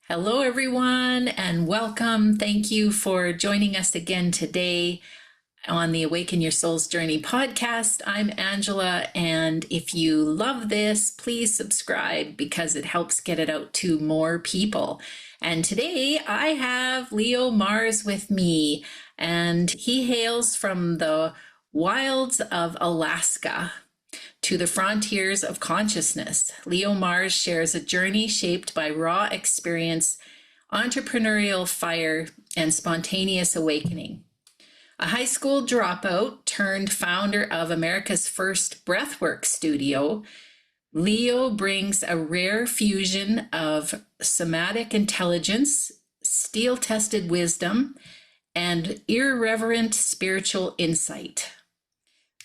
Hello, everyone, and welcome. Thank you for joining us again today on the Awaken Your Souls Journey podcast. I'm Angela, and if you love this, please subscribe because it helps get it out to more people. And today I have Leo Mars with me, and he hails from the wilds of Alaska to the frontiers of consciousness. Leo Mars shares a journey shaped by raw experience, entrepreneurial fire, and spontaneous awakening. A high school dropout turned founder of America's first breathwork studio, Leo brings a rare fusion of somatic intelligence, steel-tested wisdom, and irreverent spiritual insight.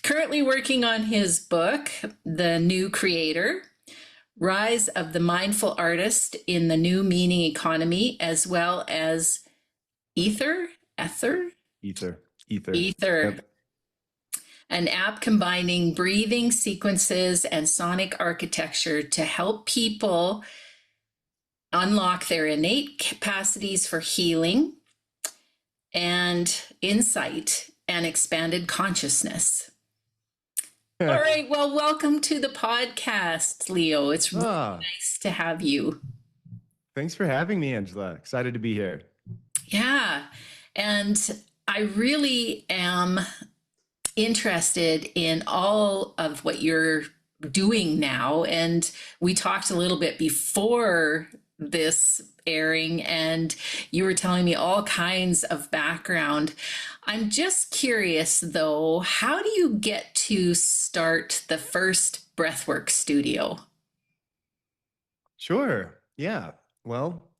Currently working on his book, The New Creator, Rise of the Mindful Artist in the New Meaning Economy, as well as Ether, Ether. Yep. An app combining breathing sequences and sonic architecture to help people unlock their innate capacities for healing and insight and expanded consciousness. All right, well, welcome to the podcast, Leo. It's really nice to have you. Thanks for having me, Angela. Excited to be here. Yeah, and I really am interested in all of what you're doing now. And we talked a little bit before this airing, and you were telling me all kinds of background. I'm just curious, though, how do you get to start the first breathwork studio? Sure. Yeah. Well,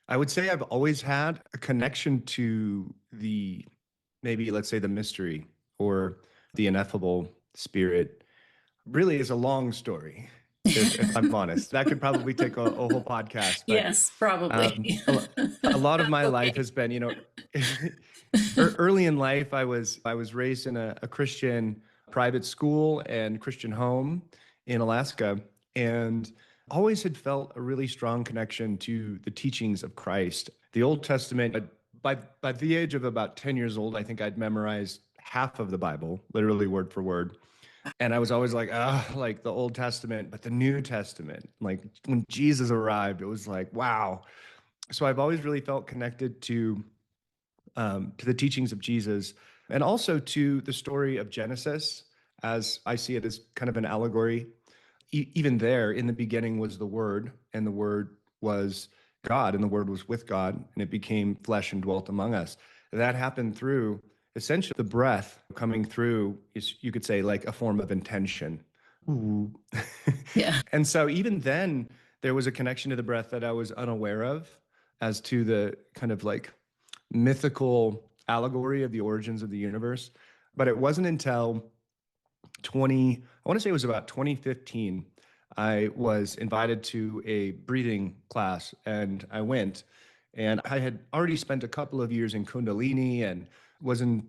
I would say I've always had a connection to maybe let's say the mystery or the ineffable spirit. Really is a long story, if I'm honest. That could probably take a whole podcast. But, yes, probably. a lot of my life has been, early in life, I was raised in a Christian private school and Christian home in Alaska, and always had felt a really strong connection to the teachings of Christ. The Old Testament, by the age of about 10 years old, I think I'd memorized half of the Bible, literally word for word. And I was always like, like the Old Testament, but the New Testament, like when Jesus arrived, it was like, wow. So I've always really felt connected to the teachings of Jesus, and also to the story of Genesis, as I see it as kind of an allegory. Even there, in the beginning was the Word, and the Word was God, and the Word was with God, and it became flesh and dwelt among us. That happened through essentially the breath coming through is, you could say, like a form of intention. Ooh. Yeah. And so even then, there was a connection to the breath that I was unaware of, as to the kind of like mythical allegory of the origins of the universe. But it wasn't until I want to say it was about 2015, I was invited to a breathing class, and I went. And I had already spent a couple of years in Kundalini and was in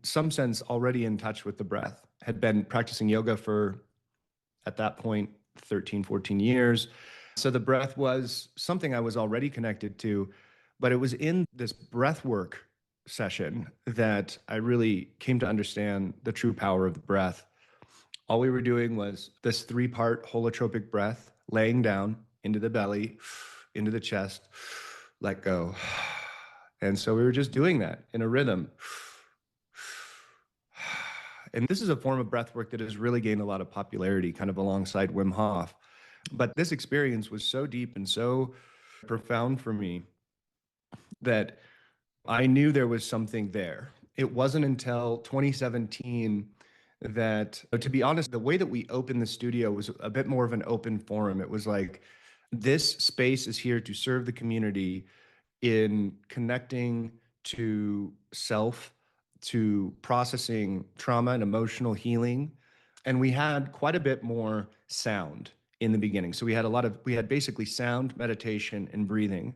some sense already in touch with the breath. Had been practicing yoga for, at that point, 13, 14 years. So the breath was something I was already connected to, but it was in this breath work session that I really came to understand the true power of the breath. All we were doing was this 3-part holotropic breath, laying down into the belly, into the chest, let go. And so we were just doing that in a rhythm. And this is a form of breath work that has really gained a lot of popularity, kind of alongside Wim Hof. But this experience was so deep and so profound for me that I knew there was something there. It wasn't until 2017 that, to be honest, the way that we opened the studio was a bit more of an open forum. It was like, this space is here to serve the community in connecting to self, to processing trauma and emotional healing. And we had quite a bit more sound in the beginning. So we had basically sound, meditation, and breathing.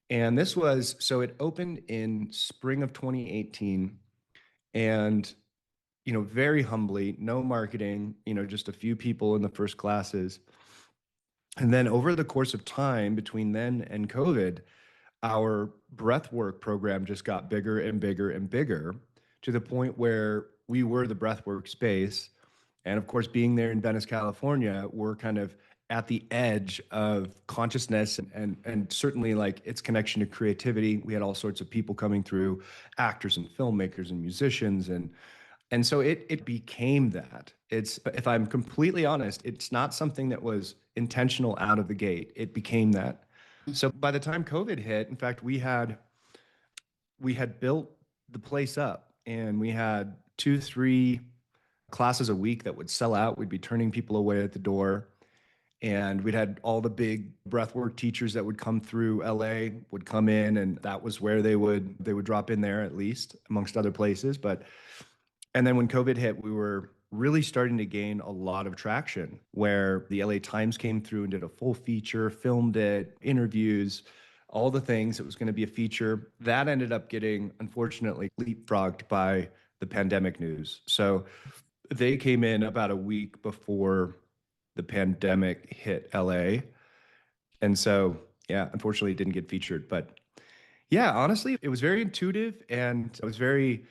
And so it opened in spring of 2018. And, very humbly, no marketing, just a few people in the first classes. And then over the course of time between then and COVID, our breathwork program just got bigger and bigger and bigger to the point where we were the breathwork space. And of course, being there in Venice, California, we're kind of at the edge of consciousness and certainly like its connection to creativity. We had all sorts of people coming through, actors and filmmakers and musicians, and so it became that. It's, if I'm completely honest, it's not something that was intentional out of the gate. It became that. So by the time COVID hit, in fact, we had built the place up and we had 2, 3 classes a week that would sell out. We'd be turning people away at the door. And we'd had all the big breathwork teachers that would come through LA would come in, and that was where they would drop in there, at least amongst other places. But and then when COVID hit, we were really starting to gain a lot of traction where the LA Times came through and did a full feature, filmed it, interviews, all the things. It was going to be a feature. That ended up getting, unfortunately, leapfrogged by the pandemic news. So they came in about a week before the pandemic hit LA. And so, yeah, unfortunately, it didn't get featured. But yeah, honestly, it was very intuitive, and I was very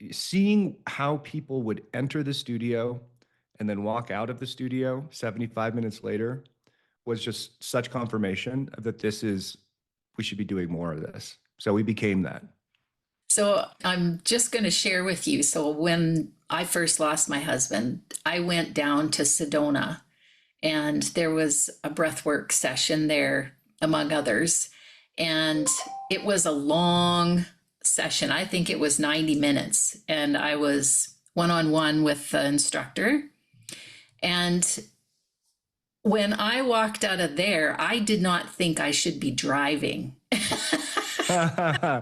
seeing how people would enter the studio and then walk out of the studio 75 minutes later was just such confirmation that we should be doing more of this. So we became that. So I'm just going to share with you. So when I first lost my husband, I went down to Sedona, and there was a breathwork session there, among others. And it was a long session. I think it was 90 minutes. And I was one on one with the instructor. And when I walked out of there, I did not think I should be driving. I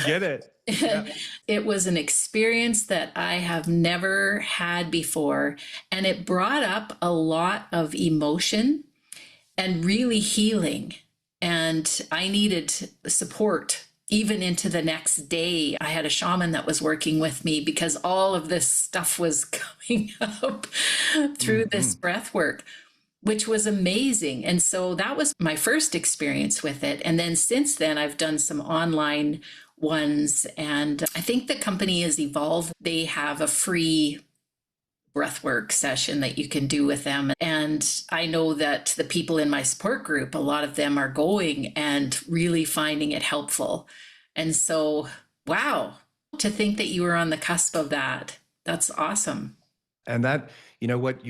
get it. Yeah. It was an experience that I have never had before, and it brought up a lot of emotion and really healing. And I needed support even into the next day. I had a shaman that was working with me because all of this stuff was coming up through this breath work, which was amazing. And so that was my first experience with it. And then since then, I've done some online ones. And I think the company has evolved. They have a free breathwork session that you can do with them. And I know that the people in my support group, a lot of them are going and really finding it helpful. And so, wow, to think that you were on the cusp of that. That's awesome. And that, you know what,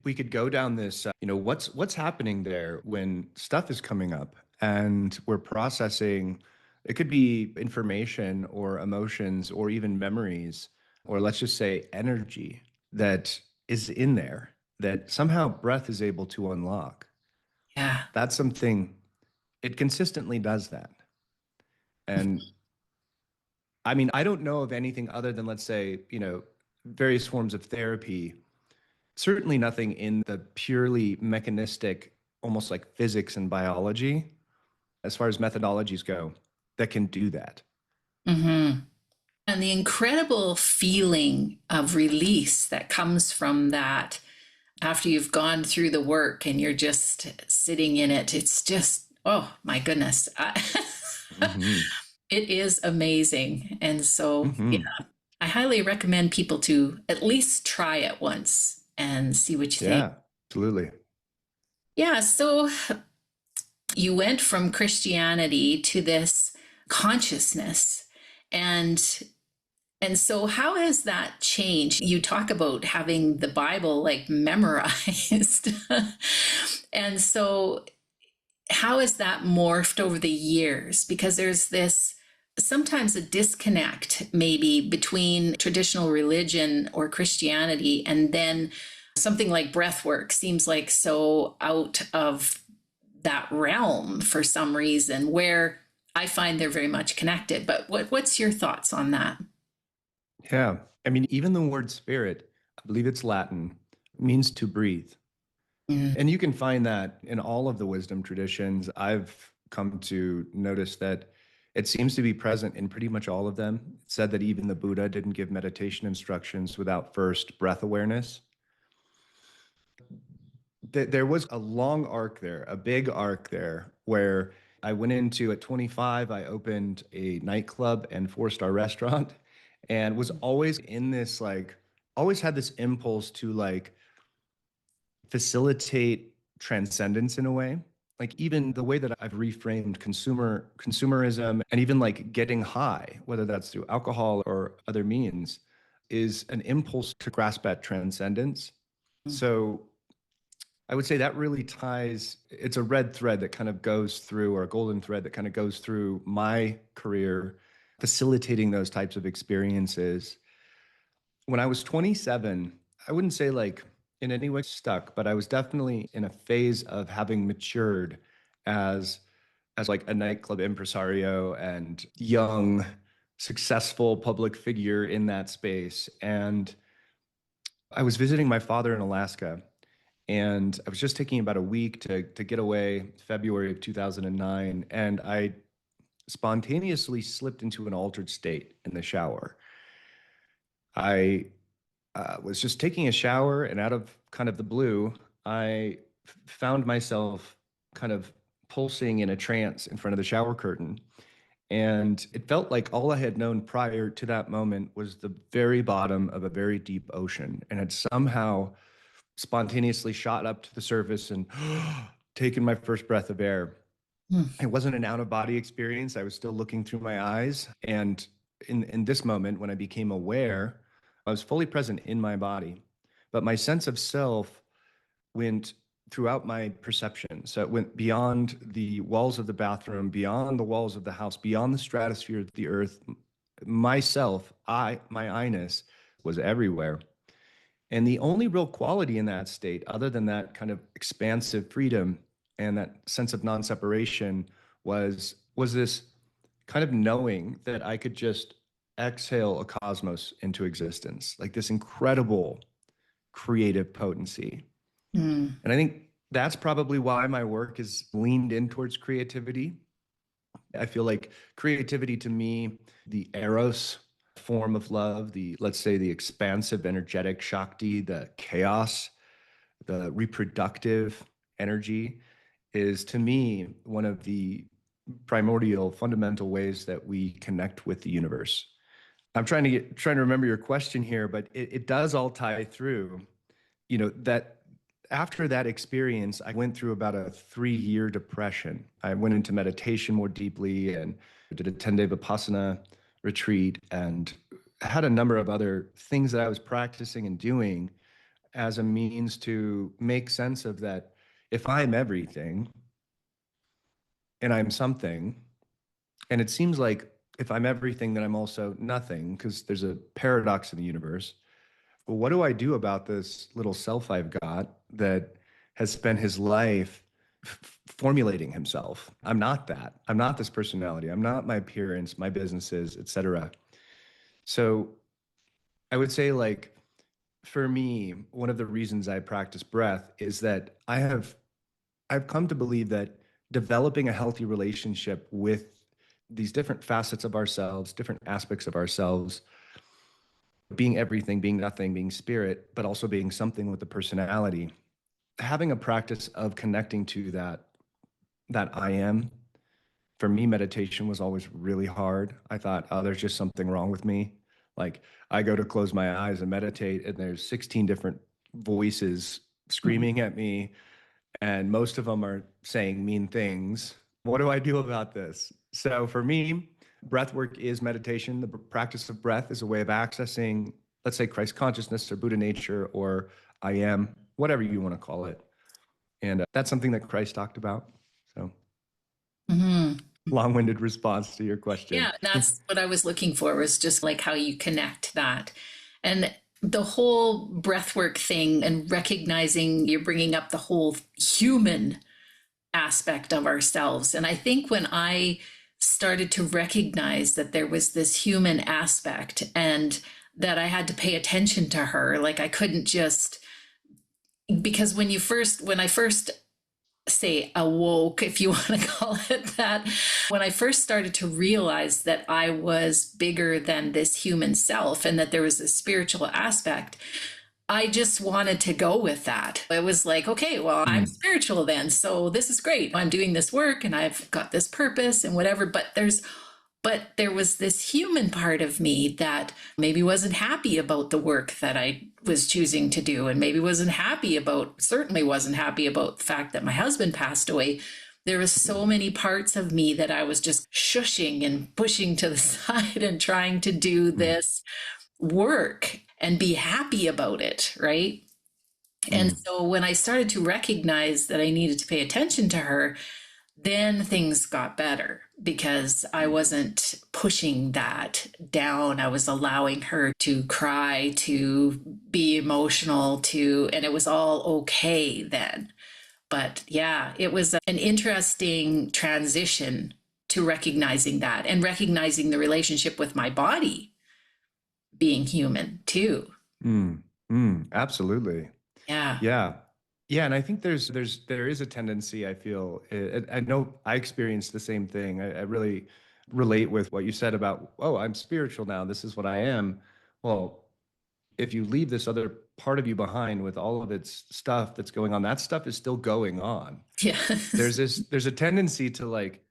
we could go down this, what's happening there when stuff is coming up and we're processing. It could be information or emotions or even memories, or let's just say energy that is in there that somehow breath is able to unlock. Yeah. That's something, it consistently does that. And I mean, I don't know of anything other than, let's say, various forms of therapy, certainly nothing in the purely mechanistic, almost like physics and biology, as far as methodologies go, that can do that. Mm-hmm. And the incredible feeling of release that comes from that after you've gone through the work and you're just sitting in it. It's just, oh my goodness. Mm-hmm. It is amazing. And so, Mm-hmm. yeah, I highly recommend people to at least try it once and see what you think. Yeah, absolutely. Yeah. So you went from Christianity to this consciousness, and so how has that changed? You talk about having the Bible like memorized. And so how has that morphed over the years? Because there's this sometimes a disconnect maybe between traditional religion or Christianity and then something like breathwork seems like so out of that realm for some reason, where I find they're very much connected. But what's your thoughts on that? Yeah. I mean, even the word spirit, I believe it's Latin, means to breathe. Mm. And you can find that in all of the wisdom traditions. I've come to notice that it seems to be present in pretty much all of them. It said that even the Buddha didn't give meditation instructions without first breath awareness. There was a long arc there, a big arc there, where I went into at 25, I opened a nightclub and four-star restaurant and was always in this like, always had this impulse to like facilitate transcendence in a way. Like even the way that I've reframed consumerism and even like getting high, whether that's through alcohol or other means, is an impulse to grasp at transcendence. So I would say that really ties, it's a red thread that kind of goes through, or a golden thread that kind of goes through my career, facilitating those types of experiences. When I was 27, I wouldn't say like in any way stuck, but I was definitely in a phase of having matured as like a nightclub impresario and young, successful public figure in that space. And I was visiting my father in Alaska, and I was just taking about a week to get away, February of 2009, and I spontaneously slipped into an altered state in the shower. I was just taking a shower, and out of kind of the blue, I found myself kind of pulsing in a trance in front of the shower curtain. And it felt like all I had known prior to that moment was the very bottom of a very deep ocean, and had somehow spontaneously shot up to the surface and taken my first breath of air. Mm. It wasn't an out of body experience. I was still looking through my eyes. And in this moment, when I became aware, I was fully present in my body. But my sense of self went throughout my perception. So it went beyond the walls of the bathroom, beyond the walls of the house, beyond the stratosphere of the earth. Myself, my I-ness was everywhere. And the only real quality in that state, other than that kind of expansive freedom and that sense of non-separation, was this kind of knowing that I could just exhale a cosmos into existence, like this incredible creative potency. Mm. And I think that's probably why my work is leaned in towards creativity. I feel like creativity to me, the eros form of love, the, let's say, the expansive, energetic Shakti, the chaos, the reproductive energy, is to me one of the primordial, fundamental ways that we connect with the universe. I'm trying to remember your question here, but it does all tie through. You know, that after that experience, I went through about a 3-year depression. I went into meditation more deeply and did a 10-day Vipassana retreat and had a number of other things that I was practicing and doing as a means to make sense of that. If I'm everything and I'm something, and it seems like if I'm everything, then I'm also nothing, because there's a paradox in the universe. Well, what do I do about this little self I've got that has spent his life formulating himself? I'm not that. I'm not this personality. I'm not my appearance, my businesses, etc. So I would say, like, for me, one of the reasons I practice breath is that I've come to believe that developing a healthy relationship with these different facets of ourselves, different aspects of ourselves, being everything, being nothing, being spirit, but also being something with the personality, having a practice of connecting to that I am. For me, meditation was always really hard. I thought, oh, there's just something wrong with me. Like, I go to close my eyes and meditate, and there's 16 different voices screaming at me, and most of them are saying mean things. What do I do about this? So for me, breath work is meditation. The practice of breath is a way of accessing, let's say, Christ consciousness or Buddha nature or I am, whatever you want to call it. And that's something that Christ talked about. So Hmm. long-winded response to your question. Yeah, that's what I was looking for, was just like how you connect that. And the whole breathwork thing and recognizing you're bringing up the whole human aspect of ourselves. And I think when I started to recognize that there was this human aspect and that I had to pay attention to her, like I couldn't just, because when I first say awoke, if you want to call it that, when I first started to realize that I was bigger than this human self and that there was a spiritual aspect, I just wanted to go with that. It was like, okay, well, I'm Mm, spiritual then. So this is great. I'm doing this work and I've got this purpose and whatever. But there was this human part of me that maybe wasn't happy about the work that I was choosing to do, and maybe certainly wasn't happy about the fact that my husband passed away. There was so many parts of me that I was just shushing and pushing to the side and trying to do mm, this work and be happy about it, right? And mm, so when I started to recognize that I needed to pay attention to her, then things got better because I mm, wasn't pushing that down. I was allowing her to cry, to be emotional, and it was all okay then. But yeah, it was an interesting transition to recognizing that and recognizing the relationship with my body being human too. absolutely. Yeah. Yeah. Yeah, and I think there is a tendency, I feel. I know I experienced the same thing. I really relate with what you said about, oh, I'm spiritual now. This is what I am. Well, if you leave this other part of you behind with all of its stuff that's going on, that stuff is still going on. Yeah. There's a tendency to like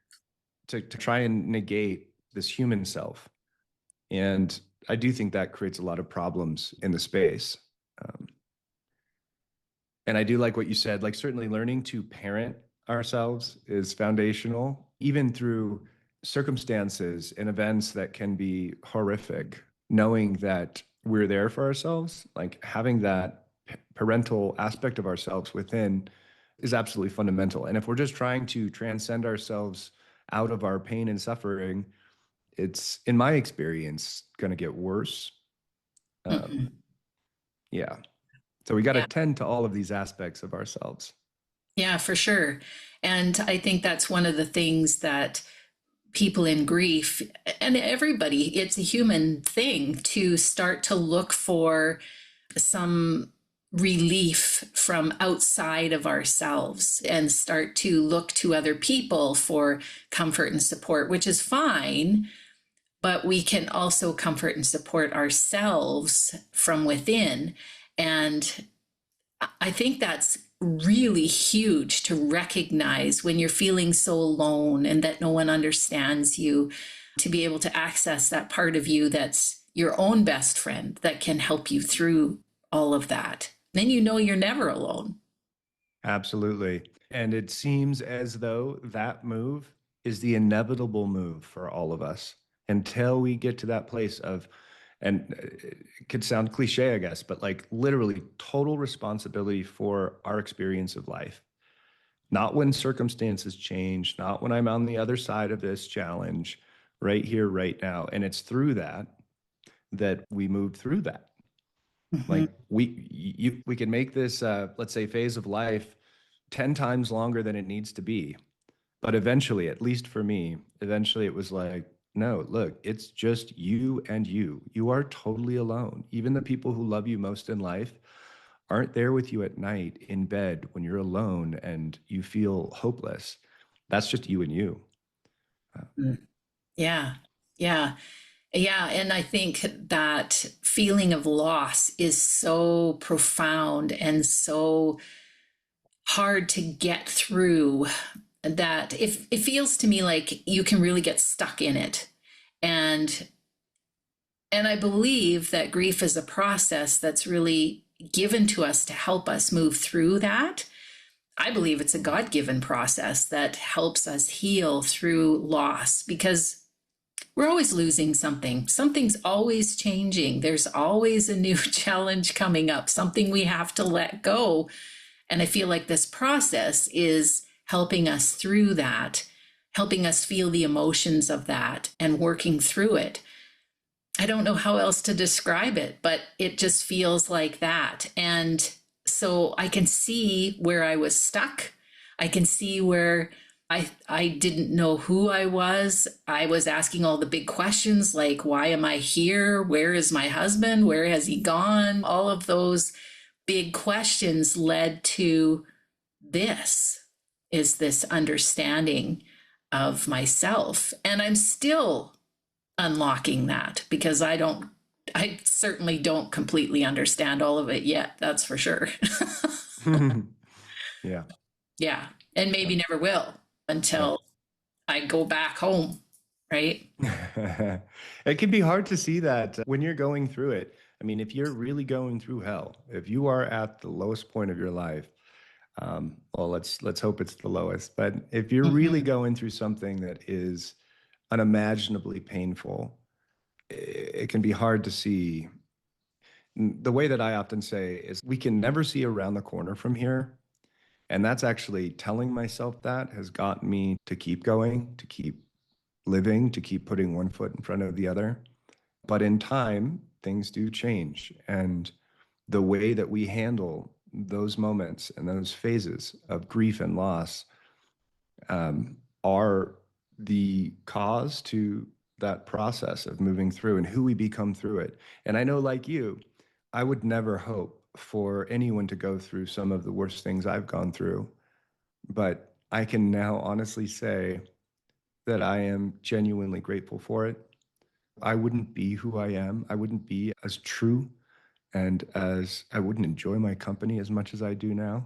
to try and negate this human self. And I do think that creates a lot of problems in the space. Um, and I do like what you said, like certainly learning to parent ourselves is foundational, even through circumstances and events that can be horrific, knowing that we're there for ourselves, like having that parental aspect of ourselves within is absolutely fundamental. And if we're just trying to transcend ourselves out of our pain and suffering, it's, in my experience, going to get worse. Um, Mhm. yeah. So we got to Yeah. tend to all of these aspects of ourselves. Yeah, for sure. And I think that's one of the things that people in grief and everybody, it's a human thing to start to look for some relief from outside of ourselves and start to look to other people for comfort and support, which is fine. But we can also comfort and support ourselves from within. And I think that's really huge to recognize when you're feeling so alone and that no one understands you, to be able to access that part of you that's your own best friend that can help you through all of that. Then you know you're never alone. Absolutely. And it seems as though that move is the inevitable move for all of us until we get to that place of, and it could sound cliche, I guess, but like literally total responsibility for our experience of life. Not when circumstances change, not when I'm on the other side of this challenge, right here, right now. And it's through that that we moved through that. Mhm. Like we can make this let's say phase of life 10 times longer than it needs to be. But eventually, at least for me, eventually it was like, no, look, it's just you and you. You are totally alone. Even the people who love you most in life aren't there with you at night in bed when you're alone and you feel hopeless. That's just you and you. Uh, Mm. Yeah. Yeah. Yeah. And I think that feeling of loss is so profound and so hard to get through that if it feels to me like you can really get stuck in it. And I believe that grief is a process that's really given to us to help us move through that. I believe it's a God-given process that helps us heal through loss because we're always losing something. Something's always changing. There's always a new challenge coming up, something we have to let go. And I feel like this process is helping us through that, helping us feel the emotions of that and working through it. I don't know how else to describe it, but it just feels like that. And so I can see where I was stuck. I can see where I didn't know who I was. I was asking all the big questions like, why am I here? Where is my husband? Where has he gone? All of those big questions led to this, is this understanding of myself. And I'm still unlocking that because I certainly don't completely understand all of it yet, that's for sure. Yeah. Yeah. And maybe Yep. never will Yep. until I go back home, right? It can be hard to see that when you're going through it. I mean, if you're really going through hell, if you are at the lowest point of your life, well, let's hope it's the lowest. But if you're really Mm-hmm. going through something that is unimaginably painful, it can be hard to see. The way that I often say is we can never see around the corner from here. And that's actually telling myself that has got me to keep going, to keep living, to keep putting one foot in front of the other. But in time, things do change. And the way that we handle those moments and those phases of grief and loss are the cause to that process of moving through and who we become through it. And I know, like you, I would never hope for anyone to go through some of the worst things I've gone through. But I can now honestly say that I am genuinely grateful for it. I wouldn't be who I am. I wouldn't be as true and as I wouldn't enjoy my company as much as I do now.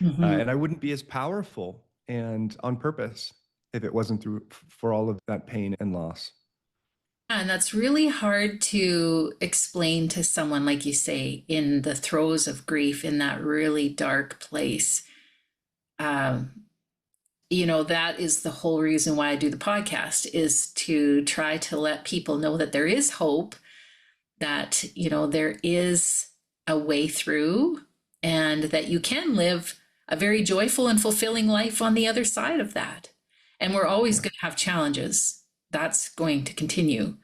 Mm-hmm. And I wouldn't be as powerful and on purpose if it wasn't through for all of that pain and loss. And that's really hard to explain to someone, like you say, in the throes of grief, in that really dark place. Um, that is the whole reason why I do the podcast, is to try to let people know that there is hope, that, there is a way through, and that you can live a very joyful and fulfilling life on the other side of that. And we're always Yeah. going to have challenges. That's going to continue.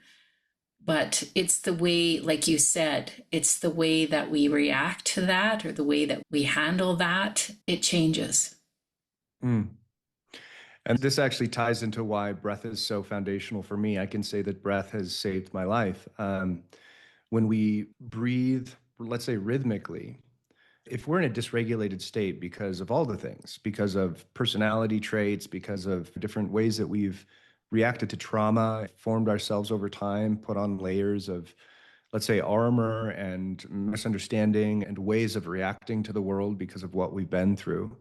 But it's the way, like you said, it's the way that we react to that, or the way that we handle that. It changes. Mm. And this actually ties into why breath is so foundational for me. I can say that breath has saved my life. When we breathe, let's say rhythmically, if we're in a dysregulated state because of all the things, because of personality traits, because of different ways that we've reacted to trauma, formed ourselves over time, put on layers of, let's say, armor and misunderstanding and ways of reacting to the world because of what we've been through.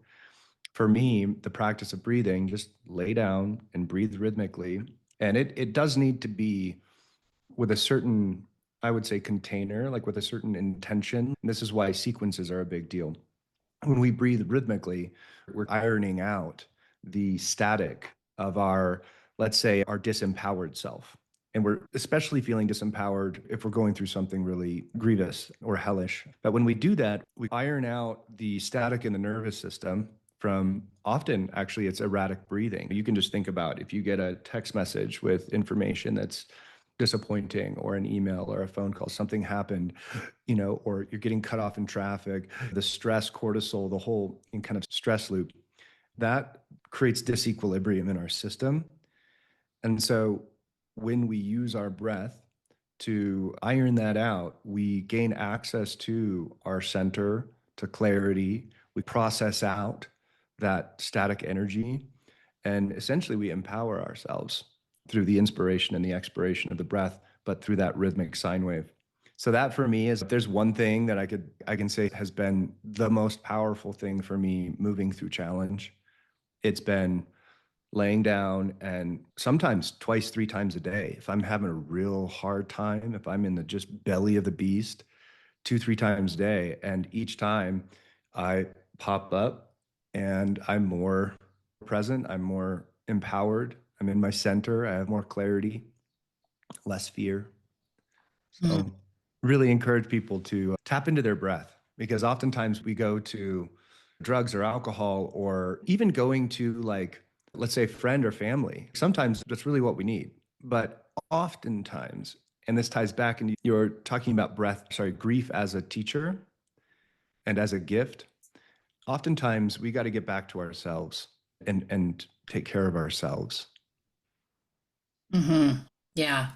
For me, the practice of breathing, just lay down and breathe rhythmically. And it does need to be with a certain, I would say, container, like with a certain intention. And this is why sequences are a big deal. When we breathe rhythmically, we're ironing out the static of our, let's say, our disempowered self. And we're especially feeling disempowered if we're going through something really grievous or hellish. But when we do that, we iron out the static in the nervous system from often actually it's erratic breathing. You can just think about if you get a text message with information that's disappointing or an email or a phone call, something happened, or you're getting cut off in traffic, the stress, cortisol, the whole kind of stress loop, that creates disequilibrium in our system. And so when we use our breath to iron that out, we gain access to our center, to clarity. We process out that static energy, and essentially we empower ourselves through the inspiration and the expiration of the breath, but through that rhythmic sine wave. So that for me is, if there's one thing that I can say has been the most powerful thing for me moving through challenge, it's been laying down, and sometimes twice, three times a day. If I'm having a real hard time, if I'm in the just belly of the beast, two, three times a day. And each time I pop up and I'm more present, I'm more empowered, I'm in my center, I have more clarity, less fear. Mm. So, really encourage people to tap into their breath, because oftentimes we go to drugs or alcohol or even going to, like, let's say, friend or family. Sometimes that's really what we need. But oftentimes, and this ties back into you're talking about grief as a teacher and as a gift. Oftentimes we got to get back to ourselves and take care of ourselves. Mm-hmm. Yeah.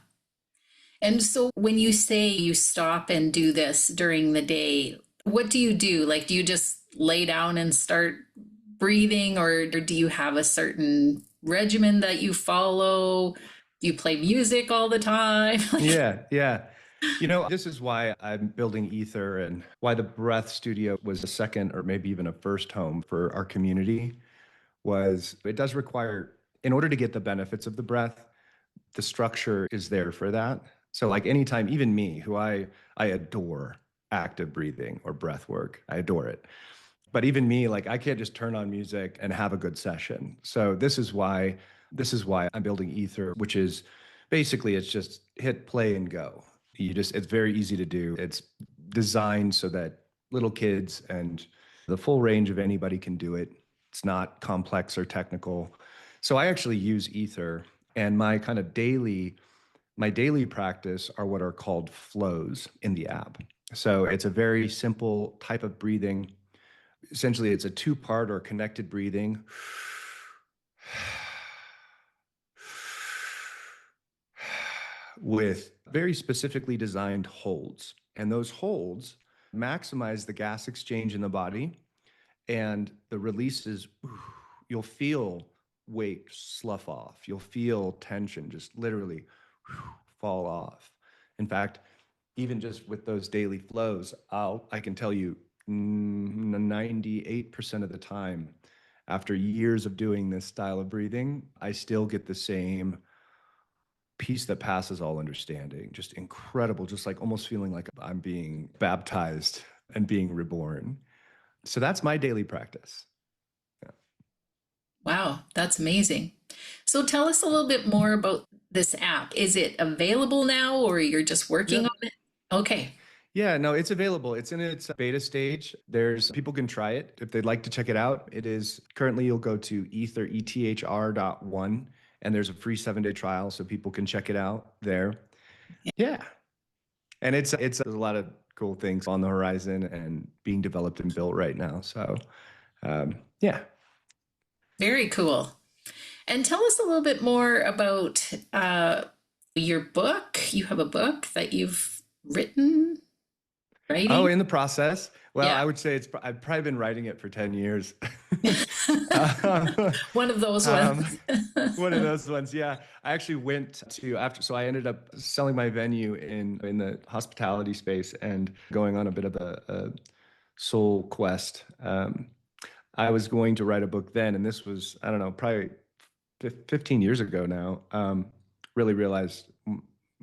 And so when you say you stop and do this during the day, what do you do? Like, do you just lay down and start breathing, or do you have a certain regimen that you follow? Do you play music all the time? Like, Yeah, yeah. This is why I'm building Ether and why the Breath Studio was a second or maybe even a first home for our community was it does require, in order to get the benefits of the breath, the structure is there for that. So like anytime, even me, who I adore active breathing or breath work, I adore it. But even me, like I can't just turn on music and have a good session. So this is why I'm building Ether, which is basically it's just hit play and go. It's very easy to do. It's designed so that little kids and the full range of anybody can do it. It's not complex or technical. So I actually use Ether and my daily practice are what are called flows in the app. So it's a very simple type of breathing. Essentially, it's a two-part or connected breathing with very specifically designed holds. And those holds maximize the gas exchange in the body and the releases. You'll feel weight slough off. You'll feel tension just literally fall off. In fact, even just with those daily flows, I can tell you 98% of the time, after years of doing this style of breathing, I still get the same peace that passes all understanding. Just incredible, just like almost feeling like I'm being baptized and being reborn. So that's my daily practice. Yeah. Wow, that's amazing. So tell us a little bit more about this app. Is it available now or you're just working on Yep. it? Okay. Yeah, no, it's available. It's in its beta stage. There's people can try it if they'd like to check it out. It is currently you'll go to ether.1 and there's a free 7-day trial so people can check it out there. Yeah. And it's there's a lot of cool things on the horizon and being developed and built right now. So yeah. Very cool. And tell us a little bit more about your book. You have a book that you've written, Oh, writing? in the process. Well, Yeah. I would say I've probably been writing it for 10 years. um, One of those um, ones. One of those ones, yeah. I actually went to after, so I ended up selling my venue in the hospitality space and going on a bit of a soul quest. I was going to write a book then, and this was, I don't know, probably 15 years ago now. Really realized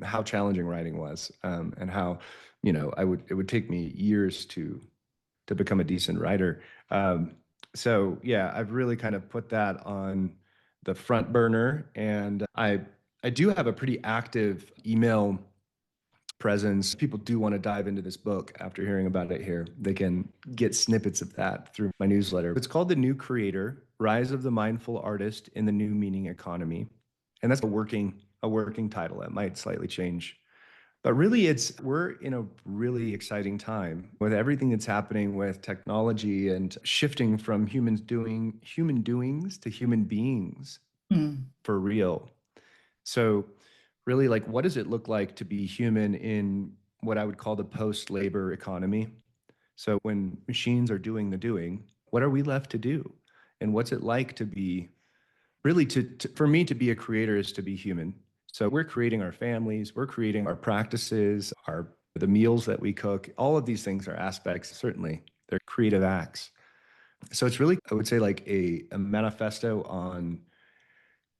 how challenging writing was, and how, it would take me years to become a decent writer. So yeah, I've really kind of put that on the front burner, and I do have a pretty active email presence. People do want to dive into this book after hearing about it here. They can get snippets of that through my newsletter. It's called The New Creator: Rise of the Mindful Artist in the New Meaning Economy. And that's a working title. It might slightly change. But really we're in a really exciting time with everything that's happening with technology and shifting from human doings to human beings Hmm. for real. So really, like, what does it look like to be human in what I would call the post-labor economy? So when machines are doing the doing, what are we left to do? And what's it like to be really for me to be a creator is to be human. So we're creating our families, we're creating our practices, the meals that we cook. All of these things are aspects, certainly, they're creative acts. So it's really, I would say, like a manifesto on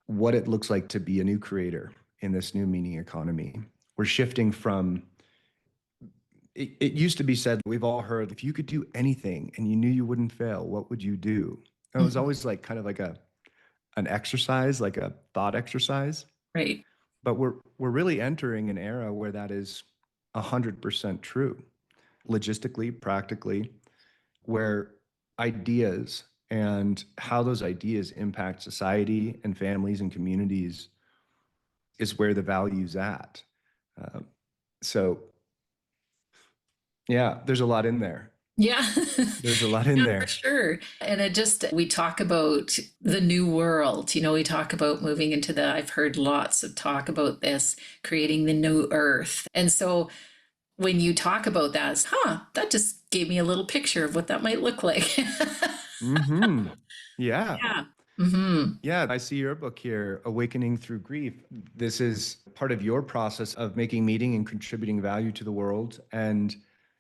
what it looks like to be a new creator in this new meaning economy. We're shifting from it used to be said, we've all heard, if you could do anything and you knew you wouldn't fail, what would you do? And it was Mhm. always like kind of like an exercise, like a thought exercise. Right. But we're really entering an era where that is 100% true, logistically, practically, where ideas and how those ideas impact society and families and communities is where the value's at. Um, so yeah, there's a lot in there. Yeah. There's a lot in Yeah, for there. sure. And we talk about the new world. We talk about moving into I've heard lots of talk about this, creating the new earth. And so when you talk about that, that just gave me a little picture of what that might look like. Hmm. Yeah. Yeah. Hmm. Yeah, I see your book here, Awakening Through Grief. This is part of your process of making meaning and contributing value to the world. And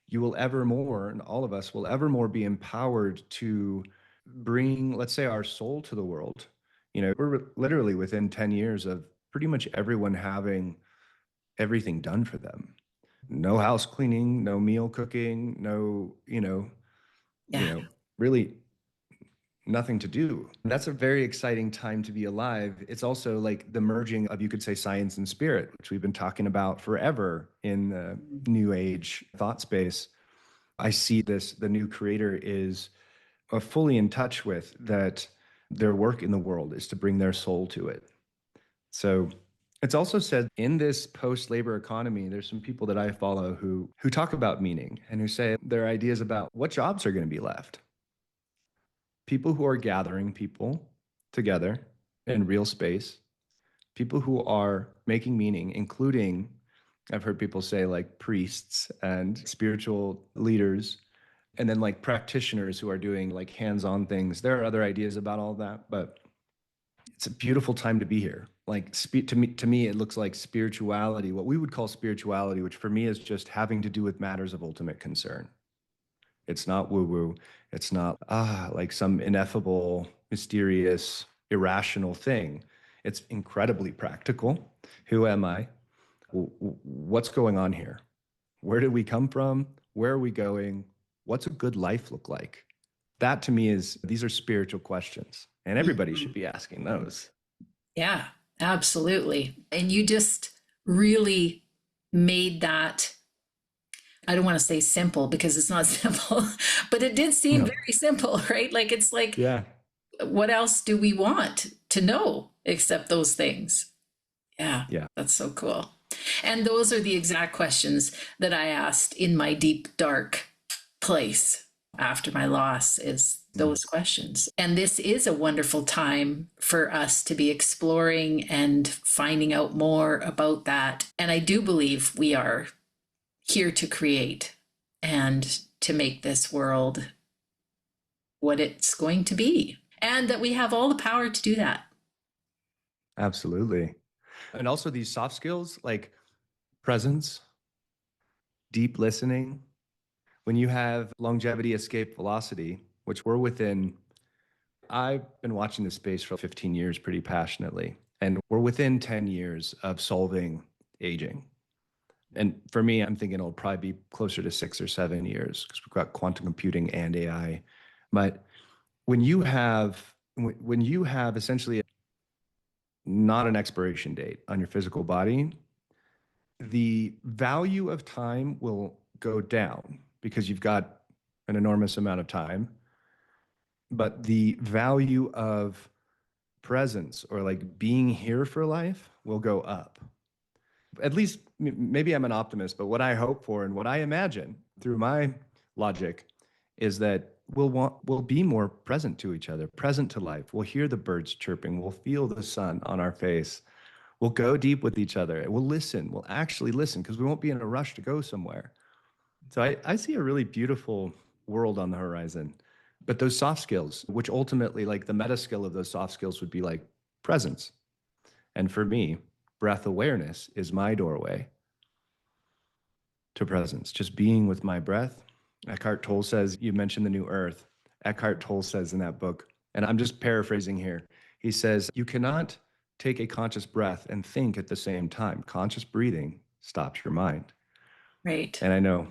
you will evermore, and all of us will evermore be empowered to bring, let's say, our soul to the world. We're literally within 10 years of pretty much everyone having everything done for them. No house cleaning, no meal cooking, no, Yeah. really nothing to do. That's a very exciting time to be alive. It's also like the merging of, you could say, science and spirit, which we've been talking about forever in the new age thought space. I see this, the new creator is fully in touch with that. Their work in the world is to bring their soul to it. So it's also said in this post-labor economy, there's some people that I follow who talk about meaning and who say their ideas about what jobs are going to be left. People who are gathering people together in real space, people who are making meaning, including, I've heard people say, like priests and spiritual leaders, and then like practitioners who are doing like hands-on things. There are other ideas about all that, but it's a beautiful time to be here. Like to me, it looks like spirituality, what we would call spirituality, which for me is just having to do with matters of ultimate concern. It's not woo woo. It's not like some ineffable, mysterious, irrational thing. It's incredibly practical. Who am I? What's going on here? Where did we come from? Where are we going? What's a good life look like? That to me is, these are spiritual questions, and everybody Mhm. should be asking those. Yeah, absolutely. And you just really made that, I don't want to say simple because it's not simple, but it did seem No. very simple, right? Like, it's like, Yeah. what else do we want to know except those things? Yeah, Yeah. that's so cool. And those are the exact questions that I asked in my deep, dark place after my loss, is Mm. those questions. And this is a wonderful time for us to be exploring and finding out more about that. And I do believe we are here to create and to make this world what it's going to be, and that we have all the power to do that. Absolutely. And also these soft skills like presence, deep listening. When you have longevity, escape, velocity, which we're within, I've been watching this space for 15 years pretty passionately, and we're within 10 years of solving aging. And for me, I'm thinking it'll probably be closer to 6 or 7 years because we've got quantum computing and AI. But when you have essentially not an expiration date on your physical body, the value of time will go down because you've got an enormous amount of time, but the value of presence or like being here for life will go up. At least maybe I'm an optimist, but what I hope for and what I imagine through my logic is that we'll be more present to each other, present to life. We'll hear the birds chirping, we'll feel the sun on our face. We'll go deep with each other. We'll listen. We'll actually listen because we won't be in a rush to go somewhere. So I see a really beautiful world on the horizon. But those soft skills, which ultimately, like the meta skill of those soft skills would be like presence. And for me, breath awareness is my doorway to presence, just being with my breath. Eckhart Tolle says, you mentioned the new earth. Eckhart Tolle says in that book, and I'm just paraphrasing here, he says, you cannot take a conscious breath and think at the same time. Conscious breathing stops your mind. Right. And I know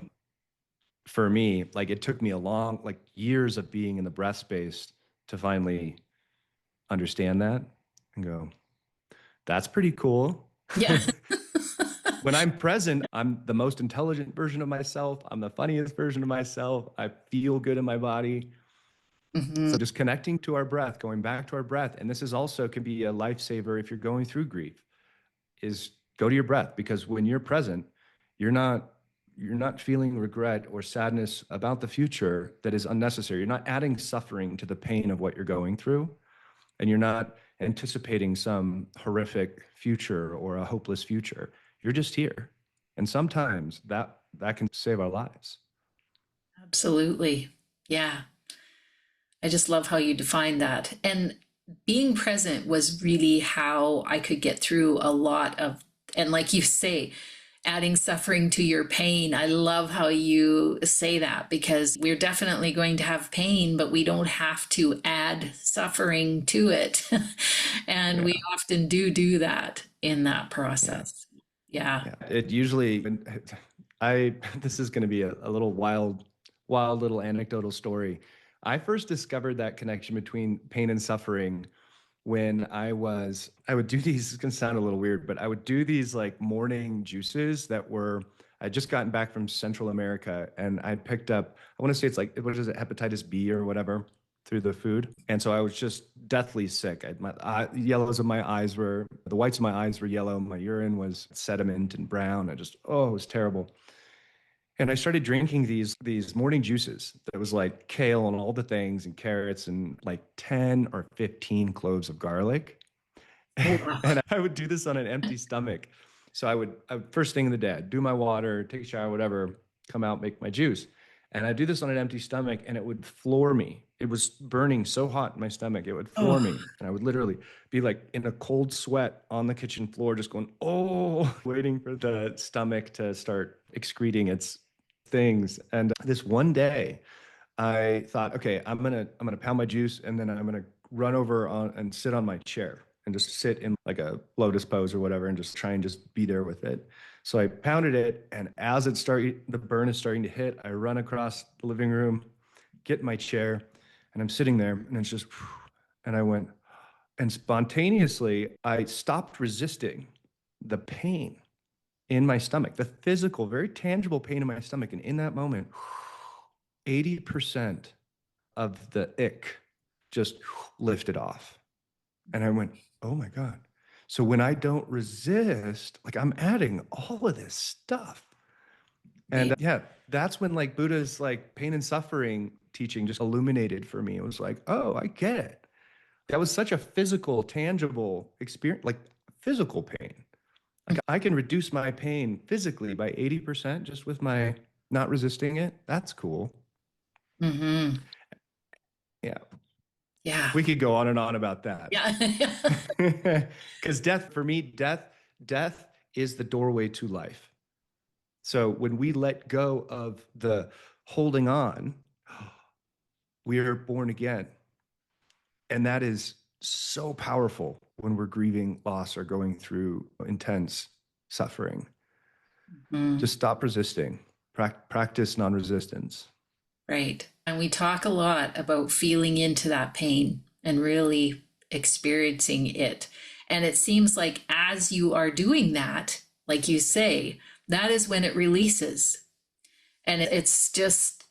for me, like it took me a long, like years of being in the breath space to finally understand that and go, that's pretty cool. Yeah. When I'm present, I'm the most intelligent version of myself. I'm the funniest version of myself. I feel good in my body. Hmm. So just connecting to our breath, going back to our breath. And this is also can be a lifesaver if you're going through grief, is go to your breath, because when you're present, you're not you're not feeling regret or sadness about the future that is unnecessary. You're not adding suffering to the pain of what you're going through, and you're not anticipating some horrific future or a hopeless future. You're just here. And sometimes that can save our lives. Absolutely. Yeah. I just love how you define that. And being present was really how I could get through a lot of, and like you say, adding suffering to your pain. I love how you say that because we're definitely going to have pain, but we don't have to add suffering to it. And we Yeah. often do that in that Yeah. process. Yeah. Yeah. It usually, I, this is going to be a little wild little anecdotal story. I first discovered that connection between pain and suffering when I would do these, it's gonna sound a little weird, but I would do these like morning juices that were, I'd just gotten back from Central America and I picked up, I want to say it's like, what is it, hepatitis B or whatever through the food. And so I was just deathly sick. Yellows of my eyes were, the whites of my eyes were yellow. My urine was sediment and brown. Oh, it was terrible. And I started drinking these morning juices that was like kale and all the things and carrots and like 10 or 15 cloves of garlic. Oh, wow. And I would do this on an empty stomach. So I would first thing in the day, I'd do my water, take a shower, whatever, come out, make my juice. And I'd do this on an empty stomach and it would floor me. It was burning so hot in my stomach, it would floor Oh, me. And I would literally be like in a cold sweat on the kitchen floor, just going, oh, waiting for the stomach to start excreting its things. And this one day, I thought, okay, I'm gonna pound my juice and then I'm gonna run over on and sit on my chair and just sit in like a lotus pose or whatever and just try and just be there with it. So I pounded it, and as the burn is starting to hit, I run across the living room, get in my chair, and I'm sitting there, and it's just, and I went, and spontaneously I stopped resisting the pain in my stomach, the physical, very tangible pain in my stomach, and in that moment, 80% of the ick just lifted off. And I went, oh my God. So when I don't resist, like I'm adding all of this stuff. And right. yeah, that's when like Buddha's like pain and suffering teaching just illuminated for me. It was like, oh, I get it. That was such a physical, tangible experience, like physical pain. Like I can reduce my pain physically by 80% just with my not resisting it. That's cool. Mm-hmm. Yeah. Yeah. We could go on and on about that. Yeah. Because death, for me, death is the doorway to life. So when we let go of the holding on, we are born again. And that is so powerful when we're grieving loss or going through intense suffering. Mm, Just stop resisting. Practice non-resistance. right. And we talk a lot about feeling into that pain and really experiencing it. And it seems like as you are doing that, like you say, that is when it releases. And it's just,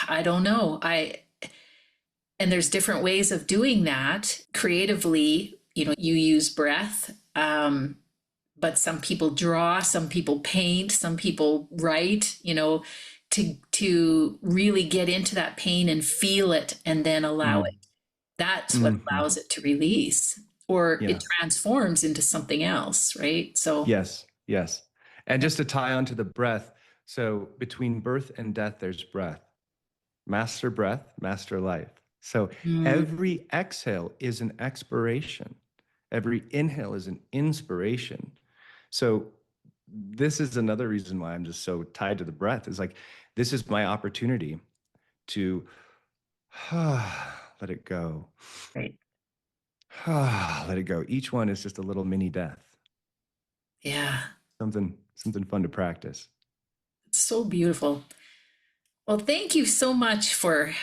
I don't know. And there's different ways of doing that creatively. You know, you use breath, but some people draw, some people paint, some people write, to really get into that pain and feel it and then allow it. Mm. That's what Hmm. allows it to release, or it Yeah. transforms into something else, right? So, Yes. Yes. And just to tie on to the breath. So between birth and death, there's breath. Master breath, master life. So mm, every exhale is an expiration. Every inhale is an inspiration. So this is another reason why I'm just so tied to the breath is like, this is my opportunity to let it go. right. Let it go. Each one is just a little mini death. Yeah. Something fun to practice. It's so beautiful. Well, thank you so much for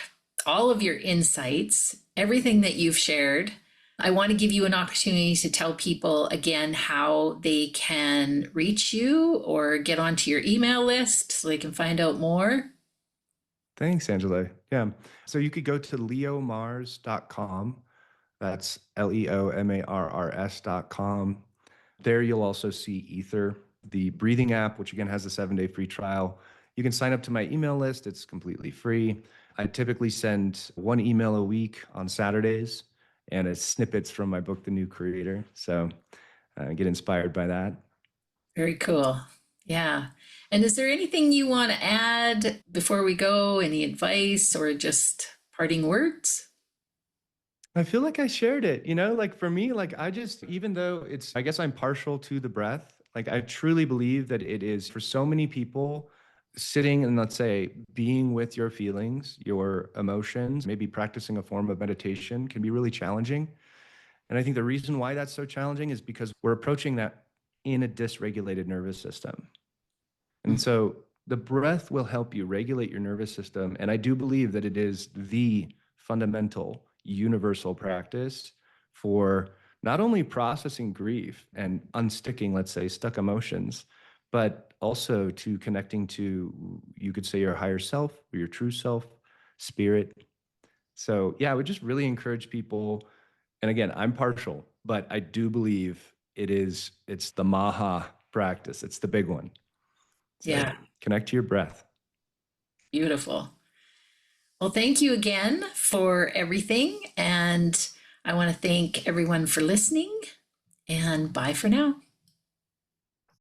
all of your insights, everything that you've shared. I want to give you an opportunity to tell people again how they can reach you or get onto your email list so they can find out more. Thanks, Angela. Yeah. So you could go to leomars.com. That's leomarrs.com. There you'll also see Ether, the breathing app, which again has a 7-day free trial. You can sign up to my email list. It's completely free. I typically send one email a week on Saturdays, and it's snippets from my book, The New Creator. So get inspired by that. Very cool. Yeah. And is there anything you want to add before we go? Any advice or just parting words? I feel like I shared it, like for me, like I just, even though I guess I'm partial to the breath, like I truly believe that it is for so many people sitting and let's say being with your feelings, your emotions, maybe practicing a form of meditation can be really challenging. And I think the reason why that's so challenging is because we're approaching that in a dysregulated nervous system. And Mm. so the breath will help you regulate your nervous system. And I do believe that it is the fundamental universal practice for not only processing grief and unsticking, let's say, stuck emotions, but also to connecting to, you could say, your higher self or your true self, spirit. So, yeah, I would just really encourage people. And again, I'm partial, but I do believe it's the Maha practice. It's the big one. So Yeah, connect to your breath. beautiful. Well, thank you again for everything. And I want to thank everyone for listening. And bye for now.